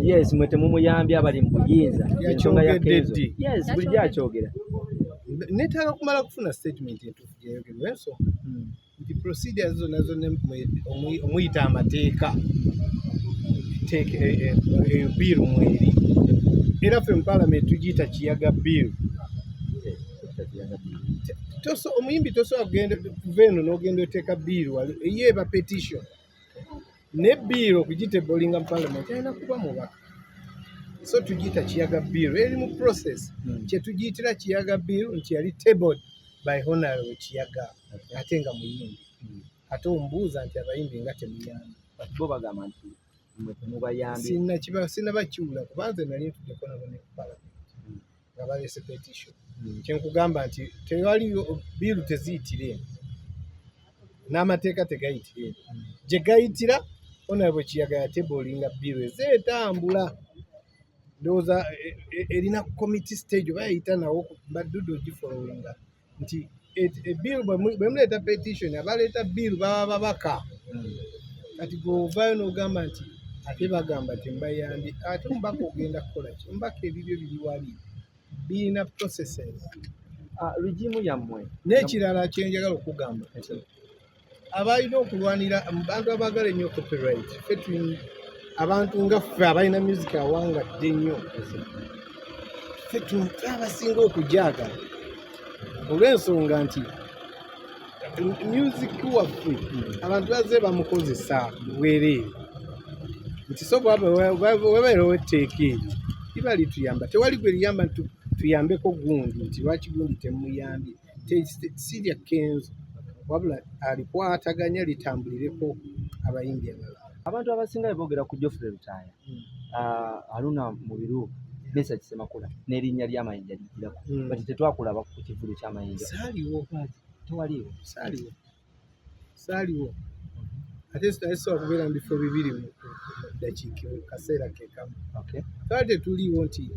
Yes, mwete mumuyambye abali mu buyinza. Ensonga ya Kenzo. Yes, buli gy'akyogera. Netaaga kumala kufuna statement entuufu gyeyogerwa ensonga. Nti procedures zonna omuyita amateeka eyo biiru mweri. Era ffe mu Parliament tugiyita kiyaga biiru. Omuyimbi tosobola kugenda kuva eno n'ogenda oteeka biiru yeeba petition. Ne biiru okugitebolinga mu Parliament alina kuba mubaka. So tugiyita kiyaga biiru eri mu process. Kye tugiyitira kiyaga biiru nti yali tabled by Honorable Kiyaga ate nga muyimbi. Ate ombuuza nti abayimbi nga temuyambi. Bo bagamba nti mubayambi. Sina bakiwula kubanze nali ntudeko nabo ne Parliament. Nga baleese petition. Kye nkugamba nti tewaliyo biiru teziyitire. N'amateeka tegayitire. Gye gayitira Honorable Kiyaga yatebolinga biiru ezeetambula. Ndowooza erina committee stage oba yayita nawo baddudu ogifolowinga nti biiru bwe muleeta petition abaleeta biiru baba babaka. Kati gw'ovaayo n'ogamba nti ate bagamba tembayambi ate omubaka ogenda kukola ki? Omubaka ebibyo biri wali birina processes. Regimu yammwe. N'ekirala kye njagala okugamba abalina okulwanira abantu abaagala ennyo copyright abantu nga ffe abalina music awangadde nnyo ffe abasinga okujaagala olw'ensonga nti music waffe abantu bazze bamukozesa bwereere nti so bwabeera wetteeka eri liba lituyamba tewali gwe liyamba nti tuyambeko gundi nti lwaki gundi temuyambye sirya Kenzo wabula alikwataganya litambulireko abayimbi abalala. Abantu abasinga boogera ku Geoffrey Lutaaya. Aluna mu biru Mesa Kisemakula n'erinnya ly'amayinja ligirako. Bati tetwakulaba ku kivulu ky'amayinja. Saaliwo. Tewaliwo. Saaliwo. Ate sitasobola kubeera mu bifo bibiri mu ddakiika kaseera ke kamu. Kale tetuliwo nti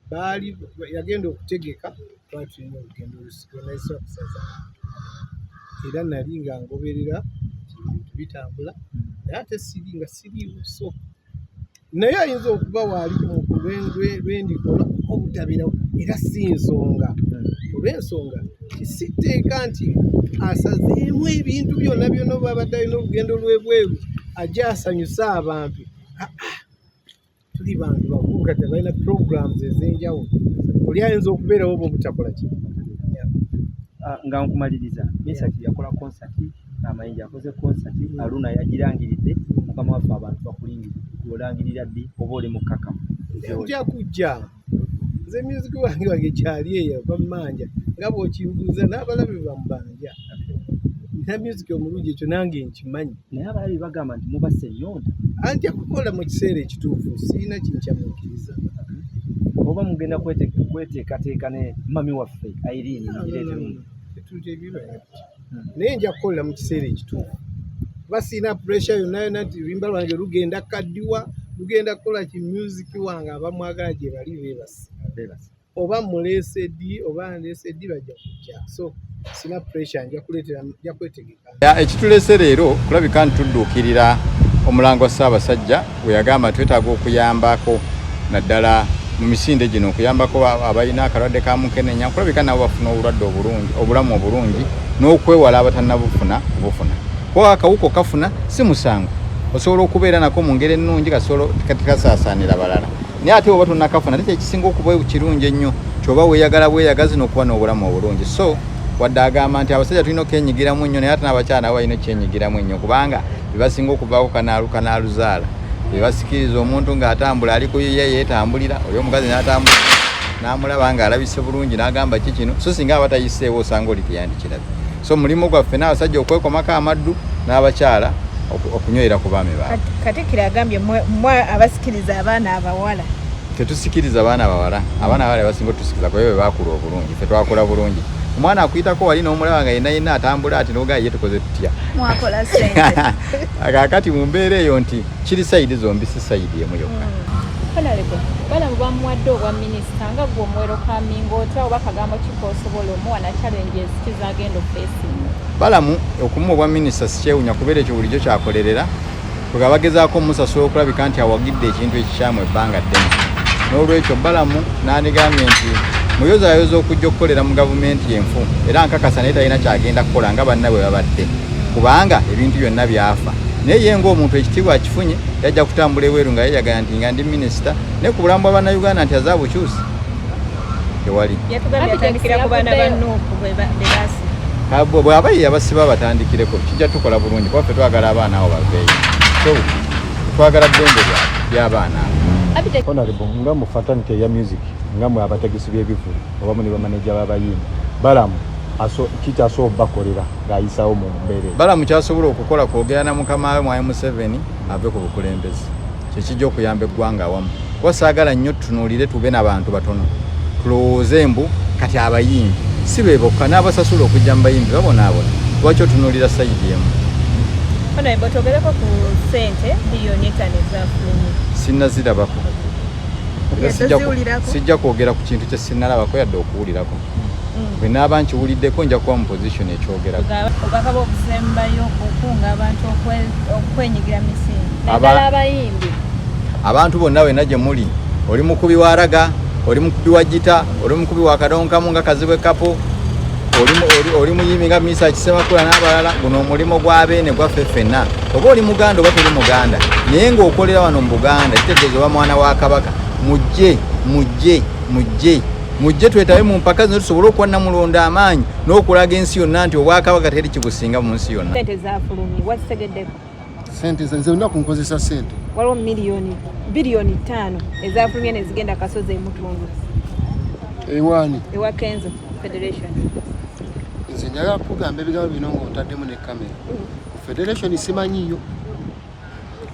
baali yagenda okutegeka twatulina olugendo olusigo okusaza. Era nali nga ngoberera ebintu bitambula naye ate siringa siriiwo so naye ayinza okuba waali ku lwendikola obutabirawo era si nsonga olw'ensonga kisiteeka nti asazeemu ebintu byonna byonna babadde alina olugendo lw'ebweru ajja asanyusa abantu tuli bantu bakulu kati balina programs ez'enjawulo oli ayinza okubeerawo oba obutakola ki. Nga nkumaliriza Mesaki yakola concert amayinja akoze concert Aluna yagirangiridde mukama waffe abantu bakulingirira olangirira ddi oba oli mukakamu ojja kujja nze music wange kyali eyo bamanja nga bw'okimbuuza n'abalabe bamubanja na music omulungi ekyo nange nkimanyi naye abalabi bagamba nti mubase nnyonta antya kukola mu kiseera ekituufu sirina kinkyamukiriza oba mugenda kweteekateeka ne mami waffe Irene mugireetemu naye nja kukolera mu kiseera ekituufu kuba sirina pressure yonna nti luyimba lwange lugenda kaddiwa lugenda kukola ki music wange abamwagala gye bali beebase oba muleese ddi oba nleese ddi bajja kujja so sina pressure nja kwetegeka. Ekituleese leero kulabika ntudduukirira omulango wa Ssaabasajja bwe yagamba twetaaga okuyambako naddala mu misinde gino okuyambako abalina akalwadde ka mukenenya kulabika nabo bafuna obulwadde obulamu obulungi n'okwewala abatannabufuna kubufuna ko akawuko kafuna si musango osobola okubeera nako mu ngeri ennungi katikasaasaanira balala naye ate oba tonnakafuna ate ekisinga okuba kirungi ennyo kyoba weeyagala bweyagazi n'okuba n'obulamu obulungi so wadde agamba nti abasajja tulina okwenyigiramu ennyo naye ate n'abakyala nabo balina okyenyigiramu ennyo kubanga bebasinga okuvaako kanaaluzaala bebasikiriza omuntu ng'atambula ali ku ye yeetambulira oli omukazi n'atambula n'amulaba ng'alabise bulungi n'agamba ki kino so singa abatayiseewo osanga oli teyandikirabye so mulimu gwaffe n'abasajja okwekomako amaddu n'abakyala okunywera ku baami baabwe. Katikkiro agambye mwe abasikiriza abaana abawala. Tetusikiriza abaana abawala abawala basinga tusikiriza kuba be baakula obulungi ffe twakola bulungi omwana akuyitako wali n'omulaba nga yenna atambula ati n'ogaa ye tukoze tutya mwakola ssente kakati mu mbeera eyo nti kiri sayidi zombi si sayidi emu yokka. Honorable balamu bamuwadde obwa minisita nga gwe omwero kamingo otya oba kagambo kikoosobola omuwa na challenges kizagenda ofeesinga. Balamu okumuwa obwa minisita si kyewunya kubeera ekyo bulijjo kyakolerera bwegabagezaako omusasula okulabika nti awagidde ekintu ekikyamu ebbanga ddene. N'olwekyo Balamu n'andigambye nti muyozaayoza okujja okukolera mu gavumenti enfu era nkakasa naye talina kyagenda kukola nga banna bwe babadde kubanga ebintu byonna byafa. Naye ye ng'omuntu ekitiibwa akifunye yajja kutambula ebweru nga yeyagala nti nga ndi minisita naye ku bulamu bw'Abannayuganda nti azaabukyusi tewali. Bw'aba ye yabasiba batandikireko kijja tukola bulungi kuba ffe twagala abaana abo baveeyo. So twagala ddembe ly'abaana abo. Honorable nga mu fraternity ya music nga mwe abategesi b'ebivulu oba muli bamaneja b'abayimbi Balamu kikyasobola bakolera ng'ayisawo mu mbeera. Balamu kyasobola okukola kwogera na mukama we Mwai Museveni ave ku bukulembeze kyekijja okuyamba eggwanga awamu kuba saagala nnyo tutunuulire tube n'abantu batono tulowooze mbu kati abayimbi si be bokka n'abasasula okujja mu bayimbi babonaabona lwaki otunuulira sayidi emu. Honorable togereko ku ssente biliyoni 5 ezafulumye. Sinnazirabako. Sijja kwogera ku kintu kye sinnalabako yadde okuwulirako. Bwe naaba nkiwuliddeko nja kuba mu position ekyogerako. Obubaka bw'okusembayo okukunga abantu okwenyigira misinde. Naddala abayimbi. Abantu bonna wenna gye muli oli mukubi wa raga, oli mukubi wa gita, oli mukubi wa kadonkamu nga Kazibwe Kapo, oli muyimbi nga Misa Kisemakula n'abalala, guno omulimo gw'abeene gwaffe ffenna. Oba oli Muganda oba toli Muganda naye ng'okolera wano mu Buganda kitegeeza oba mwana wa Kabaka mujje twetabe mu mpaka zino tusobole okuwa Namulonda amaanyi n'okulaga ensi yonna nti Obwakabaka teri kibusinga mu nsi yonna. Sente zaafulumye wazitegeddeko? Sente nze nnaku nkozesa sente waliwo biliyoni 5 ezaafulumye ne zigenda Kasozi emutundu ewa Kenzo Federation. Nze njagala kugamba ebigambo bino ng'otaddemu ne kamera. Federation simanyiyo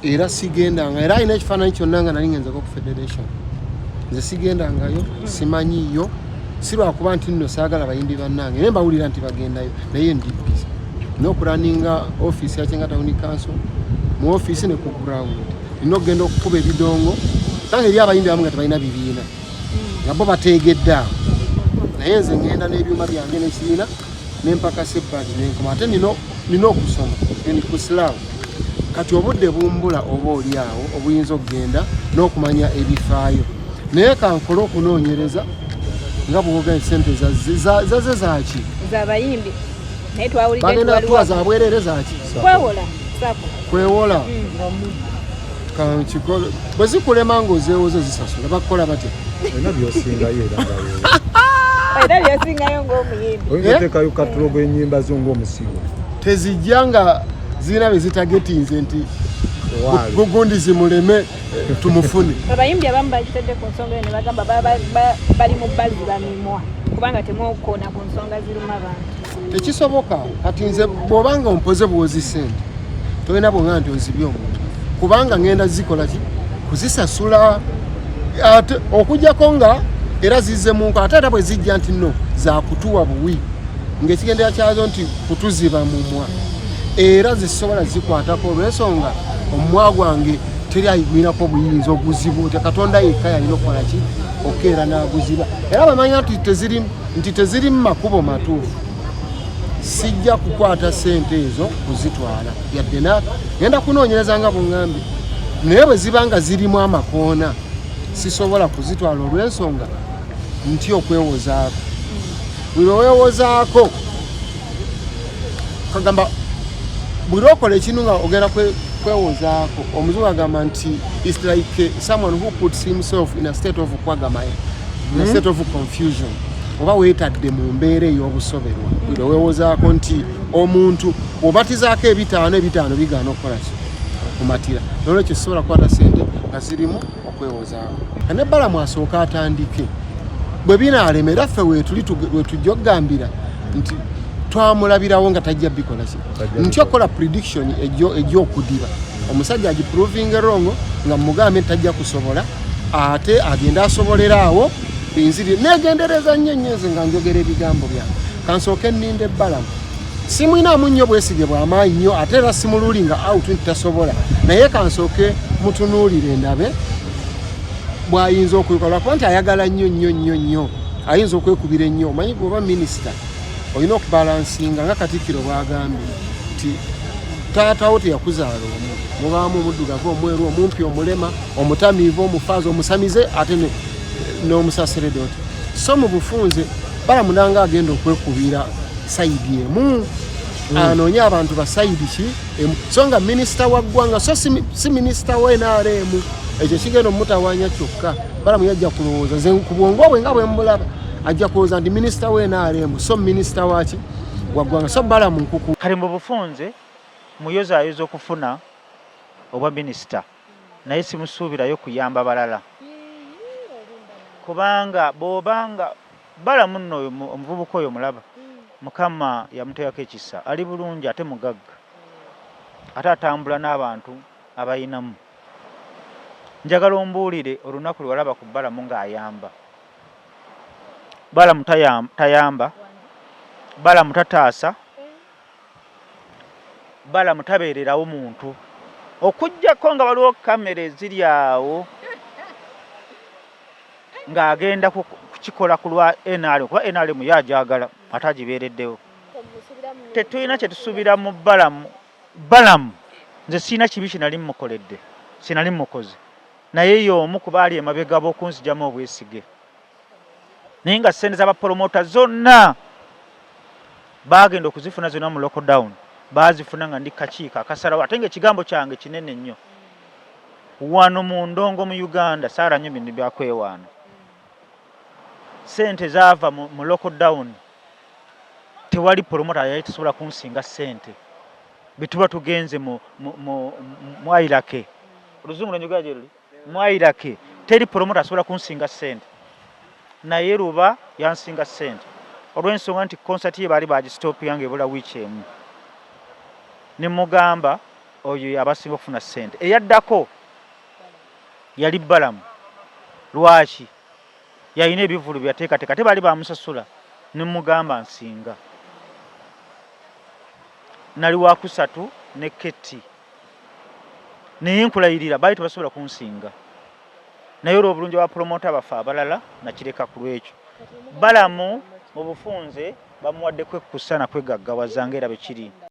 era sigendanga era alina ekifaananyi kyonna nga nali ngenzeko ku Federation. Nze sigendangayo simanyiyo si lwakuba nti nno saagala bayimbi bannange naye mbawulira nti bagendayo naye ndipisa n'okulaninga ofiisi ya Kyenga Town Council mu ofiisi ne ku ground nina okugenda okukuba ebidongo tange eri abayimbi abamu nga tebalina bibiina nga bo bategedde awo naye nze ngenda n'ebyuma byange nekibiina n'empaka sebbali nenkoma ate nina okusoma ku Silaamu kati obudde bumbula oba oli awo obuyinza okugenda n'okumanya ebifaayo naye kankole okunoonyereza nga bwoga sente zaze zaki z'abayimbi naye twawulidde bagenda kuwa zabwerere zaki kwewola kankikole bwe zikulema ng'ozeewoze zisasula bakukola batya Olina by'osingayo era byosingayo ng'omuyimbi oyinzateekayo katulogo ennyimba zo ng'omusigo tezijja nga zirina bye zitagetinze nti gugundi zimuleme tumufune. Abayimbi abamu bagitedde ku nsonga eyo ne bagamba bali mu bbazi bamimwa kubanga temwokoona ku nsonga ziruma abantu. Tekisoboka kati nze bw'obanga ompoze bwozi ssente tolina bwonga nti onzibye omuntu kubanga ngenda zikola ki kuzisasula ate okujjako nga era zizze mu nko ate bwe zijja nti nno zakutuwa buwi ng'ekigendera kyazo nti kutuziba mumwa era zisobola zikwatako olw'ensonga omumwa gwange teri ayigwirako buyinza oguzibu nti Katonda yekka yalina okukola ki okeera n'aguziba era bamanya nti teziri mu makubo matuufu sijja kukwata sente ezo kuzitwala yadde ngenda kunoonyereza nga bungambye naye bwe ziba nga zirimu amakoona sisobola kuzitwala olw'ensonga nti okwewozaako buli oweewozaako kagamba buli okola ekintu nga ogenda kwewozaako omuzungu agamba nti it's like someone who puts himself in a state of kwagamaye in a state of confusion oba weetadde mu mbeera ey'obusoberwa buli oweewozaako nti omuntu obatizaako ebitaano bigaana okukola ki kumatira nolwekyo sisobola kukwata sente nga zirimu okwewozaako nebbala mwasooka atandike bwe binaalemera ffe wetujja okugambira nti twamulabirawo nga tajja bikola ki nti okukola prediction egy'okudiba omusajja agiprovinga wrong nga mugambe tajja kusobola ate agenda asobolera awo binziri negendereza nnyo nze nga njogera ebigambo byange kansooke nninde ebbalamu simwinaamu nnyo bwesige bw'amaanyi nnyo ate era simululi nga out nti tasobola naye kansooke mutunuulire ndabe bw'ayinza okwikola kuba nti ayagala nnyo ayinza okwekubira ennyo omanyi bw'oba minisita olina okubalansinga nga Katikkiro bw'agambye nti taatawo teyakuzaala omu mubaamu omuddugavu, omweru, omumpi, omulema, omutamiivu, omufaazi, omusamize ate n'omusaseredoti. So mu bufunze Balamu nanga agenda okwekubira sayidi emu anoonye abantu ba sayidi ki emu. So nga minisita wa ggwanga so si minisita wa NRM ekyo kigenda omutawaanya kyokka. Balamu yajja kulowooza nze ku bwongo bwe nga bwe mbulaba ajja kulowooza nti minisita wa NRM so minisita waki wa ggwanga. So Balamu nkuku kale mu bufunze muyozaayoza okufuna obwa minisita naye simusuubirayo kuyamba balala kubanga bw'obanga Balamu nno omuvubuka oyo mulaba Mukama yamuteekako ekisa ali bulungi ate mugagga ate atambula n'abantu abayinamu. Njagala ombuulire olunaku lwe walaba ku Balamu ng'ayamba. Balamu tayamba, Balamu tataasa, Balamu tabeererawo muntu okuggyako nga waliwo kamera eziri awo ng'agenda kukikola ku lwa NRM kuba NRM yajagala ate agibeereddewo. Tetulina kye tusuubira mu Balamu. Balamu nze siina kibi kinali mukoledde, sinali mukozi naye y'omu ku baali emabega b'okunzijamu obwesige. Naye nga ssente z'abapromota zonna baagenda okuzifuna zonna mu lockdown baazifuna nga ndi kakiiko akasalawo ate ng'ekigambo kyange kinene nnyo. Wano mu ndongo mu Uganda saala nnyo bintu byakwewaana. Ssente zaava mu lockdown tewali promota yali tasobola kunsinga ssente bituba tugenze mu Airake oluzungu nenjogera gye luli mu Airake teri promota asobola kunsinga ssente naye Luba yansinga ssente olw'ensonga nti konsati ye baali bagisitopinga ebula wiiki emu. Ne mugamba oyo yabasinga okufuna ssente. Eyaddako yali Balamu. Lwaki? Yalina ebivulu byateekateeka ate baali bamusasula ne mugamba nsinga. Nali wa kusatu ne Ketti naye nkulayirira baali tebasobola kunsinga naye olw'obulungi bwa promota bafe abalala nakireka ku lwekyo. Balamu mu bufunze bamuwaddeko ekkusa na kwegaggawaza ng'era bwe kiri.